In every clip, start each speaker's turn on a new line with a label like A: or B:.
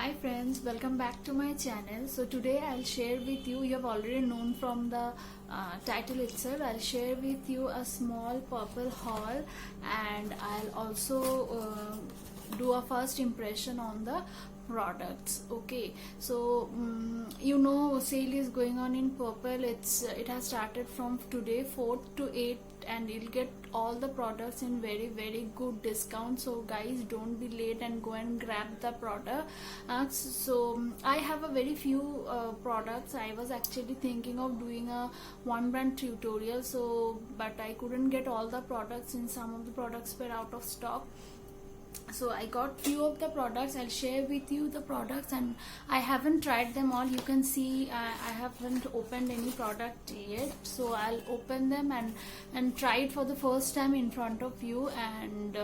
A: Hi friends, welcome back to my channel. So today I'll share with you have already known from the title itself, I'll share with you a small purple haul, and I'll also do a first impression on the products. Okay, so sale is going on in Purple. It has started from today 4th to 8th, and you'll get all the products in very good discount. So guys, don't be late and go and grab the product. I have a very few products. I was actually thinking of doing a one brand tutorial, but I couldn't get all the products, and some of the products were out of stock. So I got few of the products. I'll share with you the products, and I haven't tried them all. You can see I haven't opened any product yet, so I'll open them and try it for the first time in front of you, and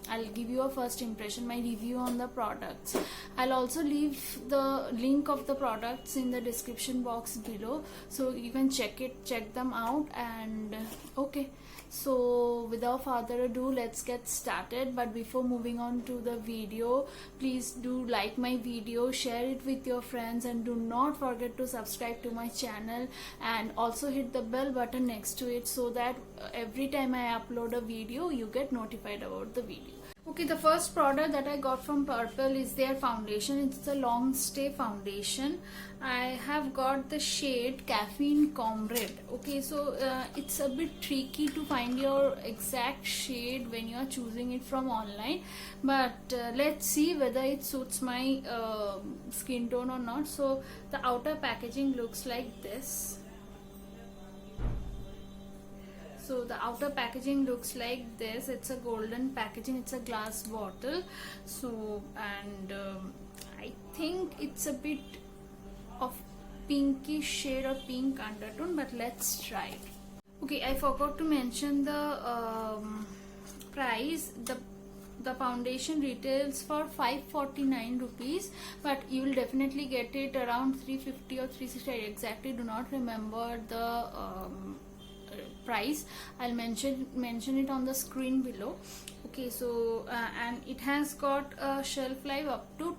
A: I'll give you a first impression, my review on the products. I'll also leave the link of the products in the description box below, so you can check them out. And okay, so without further ado, let's get started. But before moving on to the video, please do like my video, share it with your friends, and do not forget to subscribe to my channel, and also hit the bell button next to it, so that every time I upload a video you get notified about the video. Okay, the first product that I got from Purple is their foundation. It's a long stay foundation. I have got the shade Caffeine Comrade. Okay, so it's a bit tricky to find your exact shade when you are choosing it from online, but let's see whether it suits my skin tone or not. So the outer packaging looks like this. So the outer packaging looks like this. It's a golden packaging. It's a glass bottle. So, and I think it's a bit of pinkish shade or pink undertone, but let's try it. Okay, I forgot to mention the price. The foundation retails for 549 rupees, but you will definitely get it around 350 or 360. I exactly do not remember the price. I'll mention it on the screen below. Okay, so and it has got a shelf life up to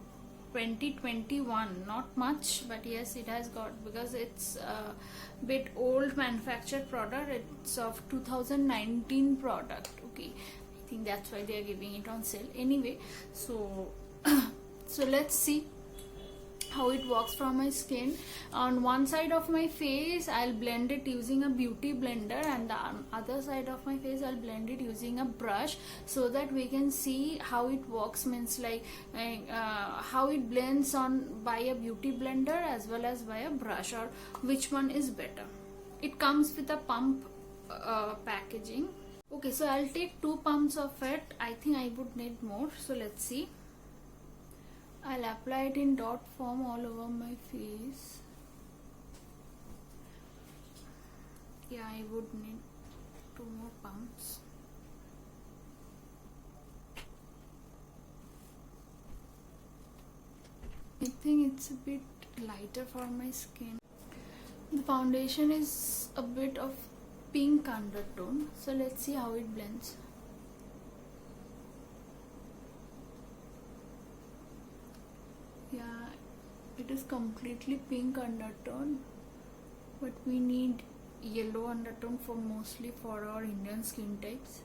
A: 2021. Not much, but yes, it has got, because it's a bit old manufactured product. It's of 2019 product. Okay, I think that's why they are giving it on sale anyway. So so let's see how it works from my skin. On one side of my face I'll blend it using a beauty blender, and the other side of my face I'll blend it using a brush, so that we can see how it works, means like how it blends on by a beauty blender as well as by a brush, or which one is better. It comes with a pump packaging. Okay, so I'll take 2 pumps of it. I think I would need more, so let's see. I'll apply it in dot form all over my face. Yeah, I would need 2 more pumps. I think it's a bit lighter for my skin. The foundation is a bit of pink undertone, so let's see how it blends. Yeah, it is completely pink undertone, but we need yellow undertone for mostly for our Indian skin types.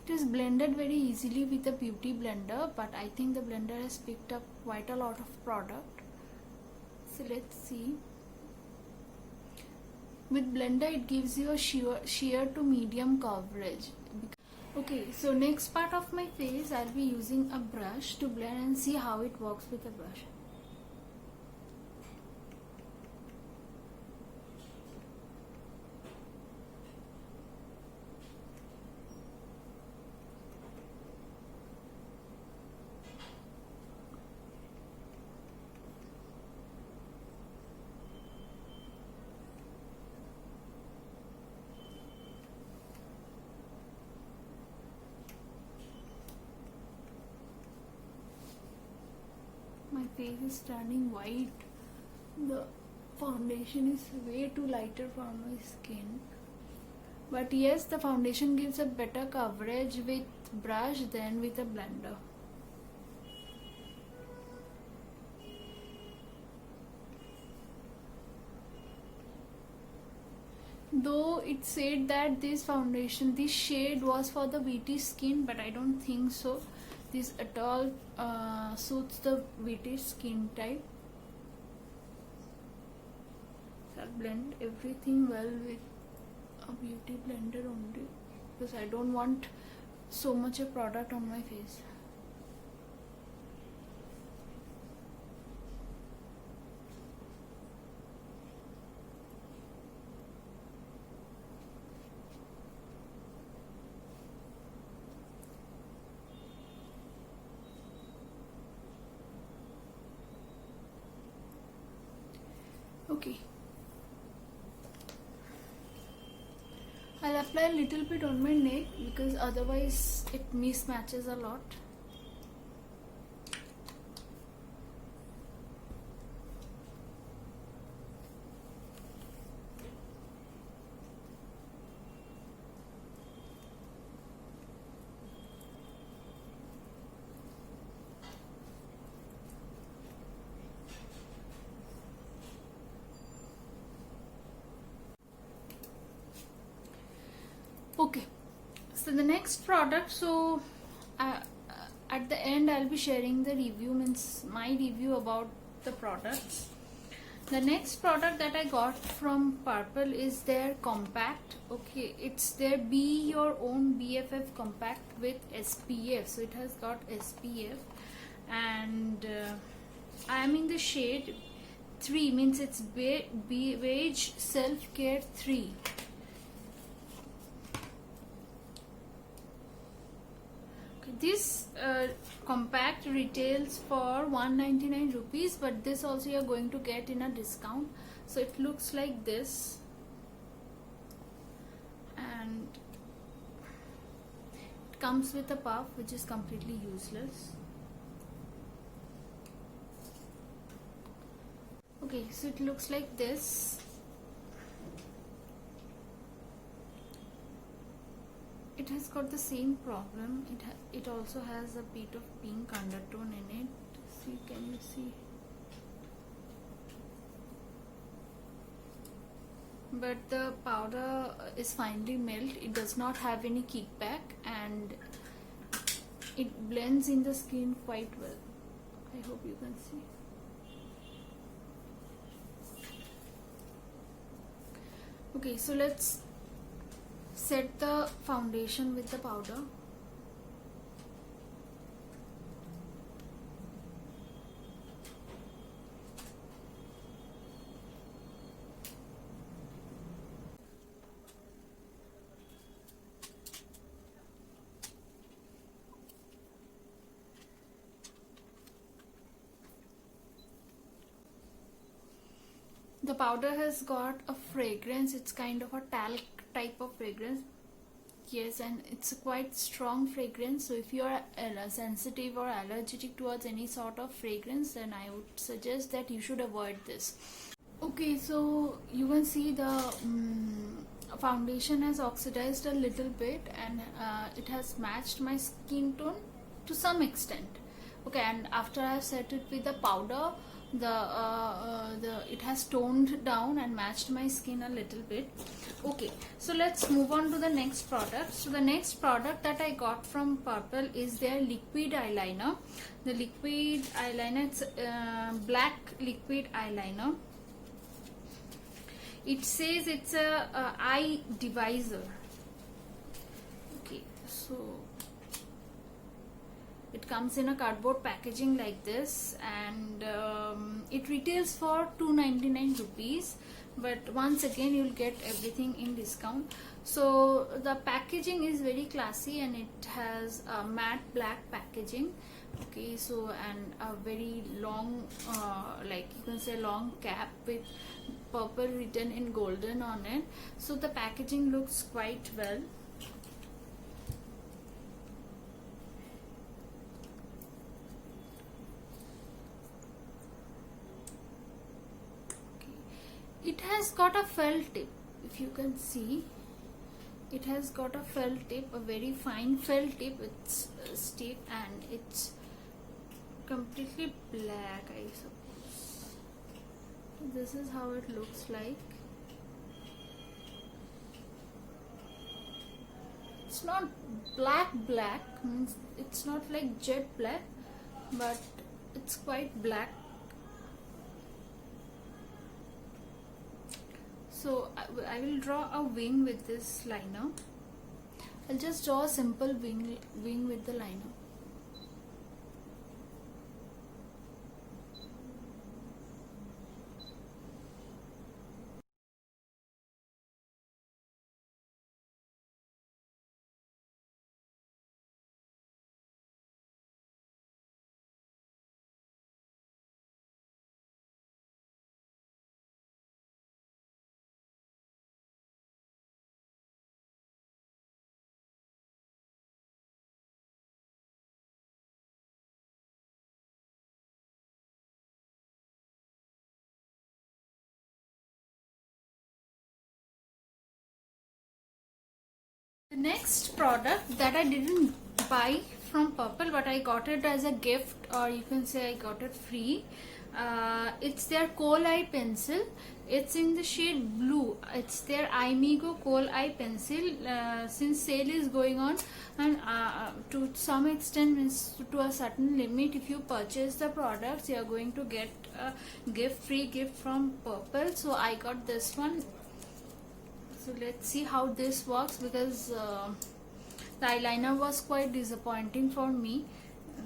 A: It is blended very easily with a beauty blender, but I think the blender has picked up quite a lot of product. So let's see. With blender it gives you a sheer to medium coverage. Okay, so next part of my face I'll be using a brush to blend and see how it works with a brush. My face is turning white. The foundation is way too lighter for my skin. But yes, the foundation gives a better coverage with brush than with a blender. Though it said that this shade was for the VT skin, but I don't think so. This at all suits the VT skin type. So I'll blend everything well with a beauty blender only, because I don't want so much of product on my face. Okay, I'll apply a little bit on my neck because otherwise it mismatches a lot. Okay, so the next product, at the end I'll be sharing the review, means my review about the products. The next product that I got from Purple is their compact. Okay, it's their Be Your Own BFF compact with SPF. So it has got SPF, and I am in the shade 3, means it's Beige Self Care 3. This compact retails for 199 rupees, but this also you are going to get in a discount. So it looks like this, and it comes with a puff which is completely useless. Okay, so it looks like this. It has got the same problem. It also has a bit of pink undertone in it. See, can you see? But the powder is finely melt. It does not have any kickback, and it blends in the skin quite well. I hope you can see. Okay, so let's set the foundation with the powder. The powder has got a fragrance. It's kind of a talc type of fragrance. Yes, and it's a quite strong fragrance. So if you are sensitive or allergic towards any sort of fragrance, then I would suggest that you should avoid this. Okay, so you can see the foundation has oxidized a little bit, and it has matched my skin tone to some extent. Okay, and after I have set it with the powder, it has toned down and matched my skin a little bit. Okay, so let's move on to the next product. So the next product that I got from Purple is their liquid eyeliner. The liquid eyeliner, it's black liquid eyeliner. It says it's a eye divisor. Okay, so it comes in a cardboard packaging like this, and it retails for 299 rupees, but once again you'll get everything in discount. So the packaging is very classy, and it has a matte black packaging. Okay, so and a very long like you can say long cap with Purple written in golden on it. So the packaging looks quite well. It has got a felt tip. If you can see, it has got a felt tip, a very fine felt tip. It's stiff and it's completely black, I suppose. This is how it looks like. It's not black, means it's not like jet black, but it's quite black. So I will draw a wing with this liner. I'll just draw a simple wing with the liner. The next product that I didn't buy from Purple, but I got it as a gift, or you can say I got it free. It's their Kohl Eye pencil. It's in the shade blue. It's their iMigo Kohl Eye pencil. Since sale is going on, and to some extent, means to a certain limit, if you purchase the products, you are going to get a free gift from Purple. So I got this one. So let's see how this works, because the eyeliner was quite disappointing for me.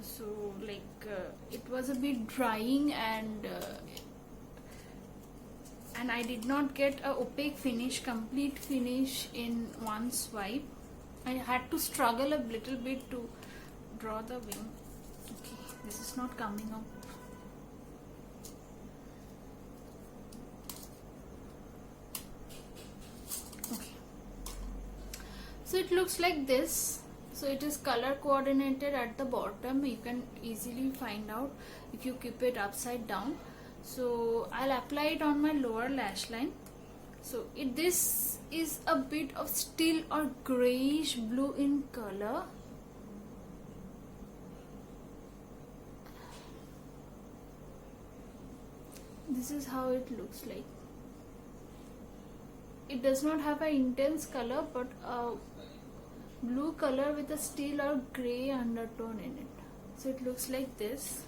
A: So it was a bit drying, and I did not get a opaque finish, complete finish in one swipe. I had to struggle a little bit to draw the wing. Okay, this is not coming out. So it looks like this. So it is color coordinated at the bottom. You can easily find out if you keep it upside down. So I'll apply it on my lower lash line. So this is a bit of steel or grayish blue in color. This is how it looks like. It does not have an intense color, but a blue color with a steel or gray undertone in it. So it looks like this.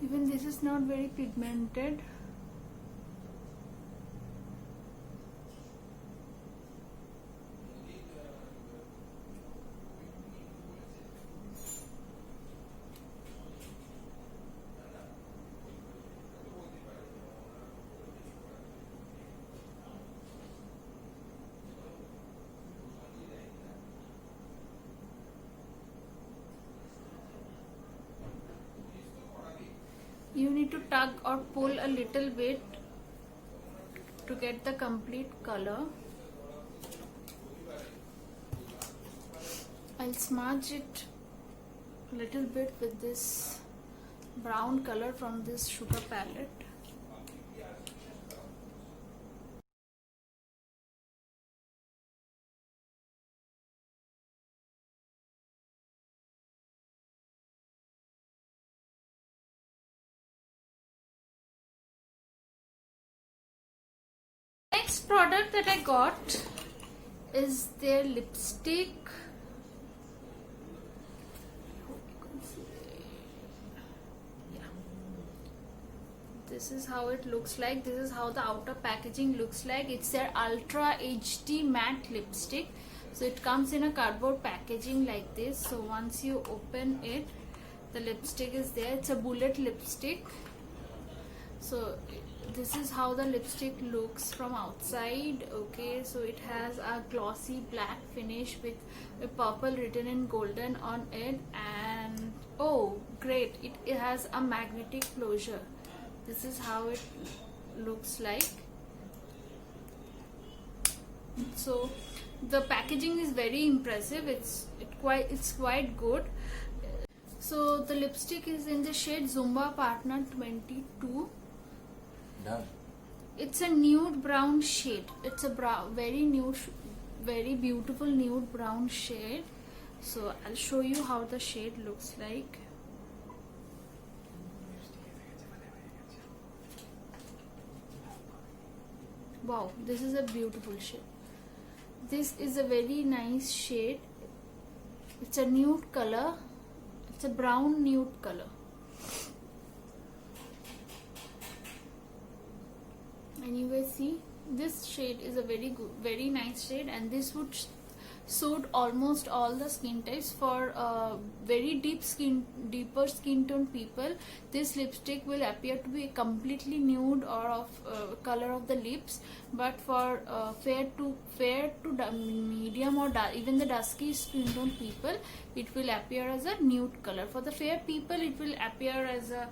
A: Even this is not very pigmented. You need to tug or pull a little bit to get the complete color. I'll smudge it a little bit with this brown color from this sugar palette. Next product that I got is their lipstick. This is how it looks like. This is how the outer packaging looks like. It's their Ultra HD matte lipstick. So it comes in a cardboard packaging like this. So once you open it, the lipstick is there. It's a bullet lipstick. So this is how the lipstick looks from outside. Okay, so it has a glossy black finish with a purple written in golden on it, and oh great, it has a magnetic closure. This is how it looks like. So The packaging is very impressive. It's quite good. So the lipstick is in the shade Zumba Partner 22.
B: Done.
A: It's a nude brown shade. It's a very nude, very beautiful nude brown shade. So I'll show you how the shade looks like. Wow, this is a beautiful shade. This is a very nice shade. It's a nude color. It's a brown nude color. Anyway, see, this shade is a very good, very nice shade, and this would suit almost all the skin types. For very deeper skin tone people, this lipstick will appear to be completely nude or of color of the lips. But for fair to medium or even the dusky skin tone people, it will appear as a nude color. For the fair people, it will appear as a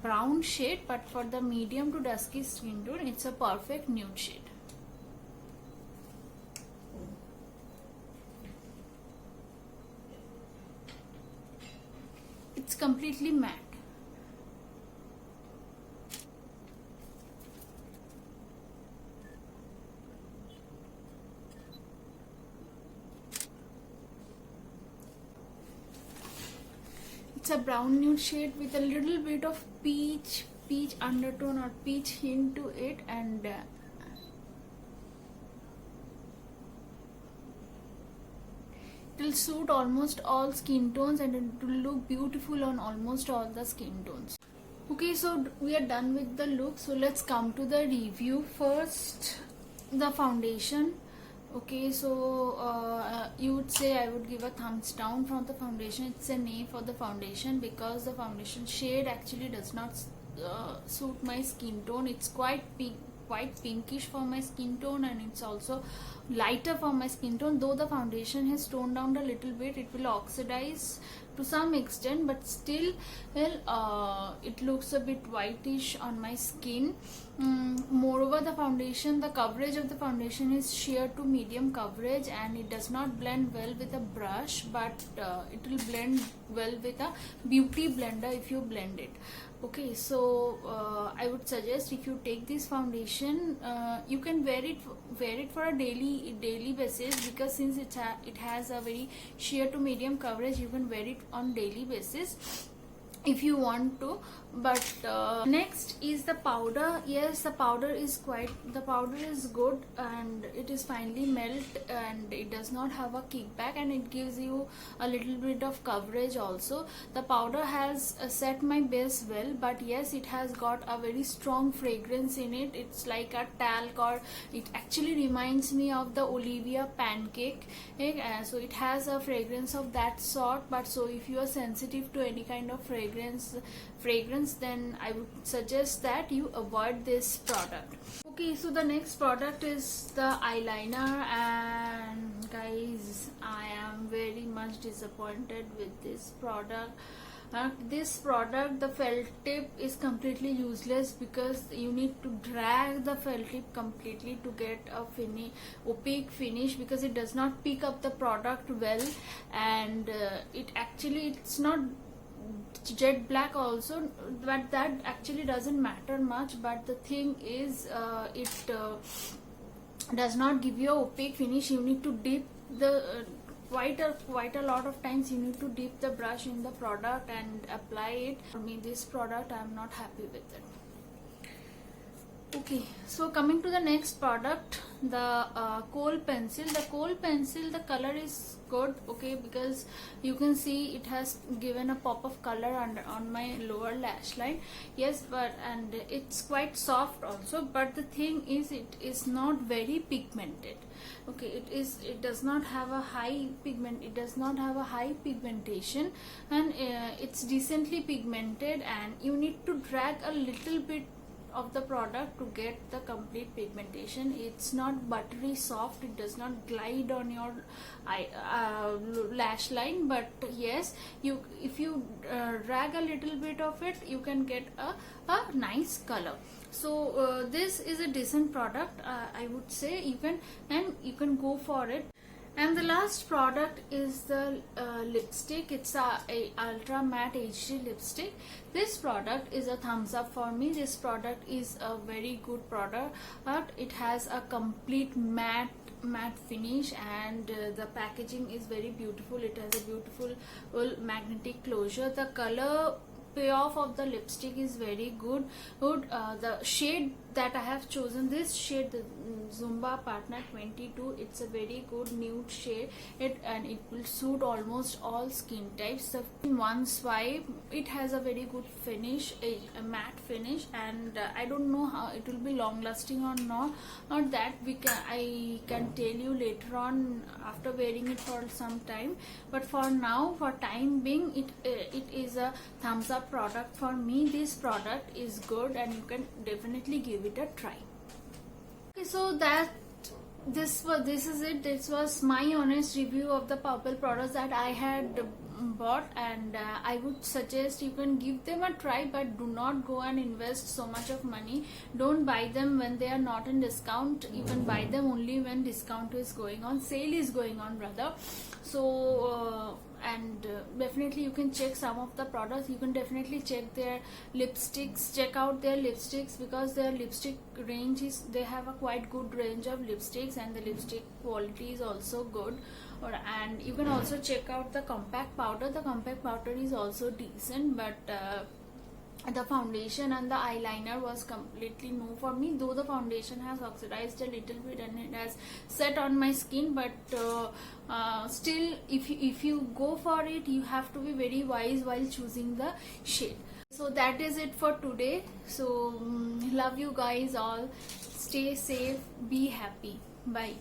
A: brown shade, but for the medium to dusky skin tone, it's a perfect nude shade. It's completely matte. It's a brown nude shade with a little bit of peach undertone or peach hint to it, and it will suit almost all skin tones, and it will look beautiful on almost all the skin tones. Okay, so we are done with the look. So let's come to the review. First, the foundation. Okay, so you would say I would give a thumbs down from the foundation. It's an A for the foundation, because the foundation shade actually does not suit my skin tone. It's quite pinkish for my skin tone, and it's also lighter for my skin tone. Though the foundation has toned down a little bit, it will oxidize to some extent, but still, well, it looks a bit whitish on my skin. Moreover, the coverage of the foundation is sheer to medium coverage, and it does not blend well with a brush, but it will blend well with a beauty blender if you blend it. Okay, so I would suggest, if you take this foundation, you can wear it for a daily basis, because since it has a very sheer to medium coverage, you can wear it on daily basis if you want to. But next is the powder. Yes, the powder is good, and it is finely melt, and it does not have a kickback, and it gives you a little bit of coverage also. The powder has set my base well, but yes, it has got a very strong fragrance in it. It's like a talc, or it actually reminds me of the Olivia pancake. So it has a fragrance of that sort. But so if you are sensitive to any kind of fragrance, then I would suggest that you avoid this product. Okay, so the next product is the eyeliner, and guys, I am very much disappointed with this product. The felt tip is completely useless, because you need to drag the felt tip completely to get a opaque finish, because it does not pick up the product well, and it's not jet black also, but that actually doesn't matter much. But the thing is, it does not give you a opaque finish. You need to dip the quite a lot of times. You need to dip the brush in the product and apply it. For me, this product, I am not happy with it. Okay, so coming to the next product, the kohl pencil. The kohl pencil, the color is good, okay, because you can see it has given a pop of color on my lower lash line. Yes, and it's quite soft also. But the thing is, it is not very pigmented. Okay, it does not have a high pigmentation, and it's decently pigmented, and you need to drag a little bit of the product to get the complete pigmentation. It's not buttery soft. It does not glide on your lash line. But yes, if you drag a little bit of it, you can get a nice color. So this is a decent product, I would say, and you can go for it. And the last product is the lipstick. It's a ultra matte HD lipstick. This product is a thumbs up for me. This product is a very good product. It has a complete matte finish, and the packaging is very beautiful. It has a beautiful magnetic closure. The color payoff of the lipstick is very good. The shade that I have chosen, this shade, the Zumba Partner 22, it's a very good nude shade, and it will suit almost all skin types. So in one swipe, it has a very good finish, a matte finish, and I don't know how it will be long lasting or not. Not that I can tell you later on after wearing it for some time. But for now, for time being, it is a thumbs up product for me. This product is good, and you can definitely give it a try. Okay, so this is it. This was my honest review of the purple products that I had bought, and I would suggest you can give them a try, but do not go and invest so much of money. Don't buy them when they are not in discount. Even buy them only when discount is going on, sale is going on rather. So definitely you can check some of the products. You can definitely check their lipsticks, check out their lipsticks, because their lipstick range is, they have a quite good range of lipsticks, and the lipstick quality is also good. And you can also check out the compact powder. The compact powder is also decent, but the foundation and the eyeliner was completely new for me, though the foundation has oxidized a little bit and it has set on my skin. But still, if you go for it, you have to be very wise while choosing the shade. So that is it for today. So love you guys all, stay safe, be happy, bye.